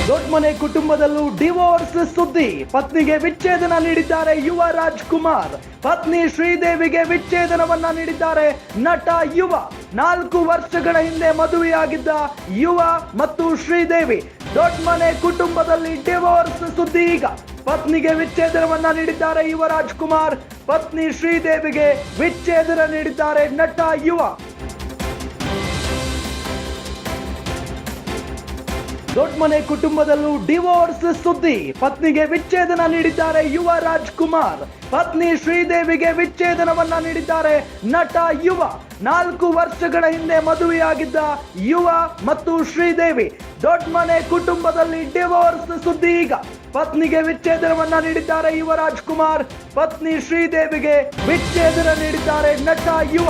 ದೊಡ್ಡ ಮನೆ ಕುಟುಂಬದಲ್ಲೂ ಡಿವೋರ್ಸ್ ಸುದ್ದಿ. ಪತ್ನಿಗೆ ವಿಚ್ಛೇದನ ನೀಡಿದ್ದಾರೆ ಯುವ ರಾಜ್ಕುಮಾರ್. ಪತ್ನಿ ಶ್ರೀದೇವಿಗೆ ವಿಚ್ಛೇದನವನ್ನ ನೀಡಿದ್ದಾರೆ ನಟ ಯುವ. 4 ವರ್ಷಗಳ ಹಿಂದೆ ಮದುವೆಯಾಗಿದ್ದ ಯುವ ಮತ್ತು ಶ್ರೀದೇವಿ. ದೊಡ್ಡ ಮನೆ ಕುಟುಂಬದಲ್ಲಿ ಡಿವೋರ್ಸ್ ಸುದ್ದಿ. ಈಗ ಪತ್ನಿಗೆ ವಿಚ್ಛೇದನವನ್ನ ನೀಡಿದ್ದಾರೆ ಯುವ ರಾಜ್ಕುಮಾರ್. ಪತ್ನಿ ಶ್ರೀದೇವಿಗೆ ವಿಚ್ಛೇದನ ನೀಡಿದ್ದಾರೆ ನಟ ಯುವ. ದೊಡ್ಡ ಮನೆ ಕುಟುಂಬದಲ್ಲೂ ಡಿವೋರ್ಸ್ ಸುದ್ದಿ. ಪತ್ನಿಗೆ ವಿಚ್ಛೇದನ ನೀಡಿದ್ದಾರೆ ಯುವ ರಾಜ್ಕುಮಾರ್. ಪತ್ನಿ ಶ್ರೀದೇವಿಗೆ ವಿಚ್ಛೇದನವನ್ನ ನೀಡಿದ್ದಾರೆ ನಟ ಯುವ. 4 ವರ್ಷಗಳ ಹಿಂದೆ ಮದುವೆಯಾಗಿದ್ದ ಯುವ ಮತ್ತು ಶ್ರೀದೇವಿ. ದೊಡ್ಡ ಮನೆ ಕುಟುಂಬದಲ್ಲಿ ಡಿವೋರ್ಸ್ ಸುದ್ದಿ. ಈಗ ಪತ್ನಿಗೆ ವಿಚ್ಛೇದನವನ್ನ ನೀಡಿದ್ದಾರೆ ಯುವ ರಾಜ್ಕುಮಾರ್. ಪತ್ನಿ ಶ್ರೀದೇವಿಗೆ ವಿಚ್ಛೇದನ ನೀಡಿದ್ದಾರೆ ನಟ ಯುವ.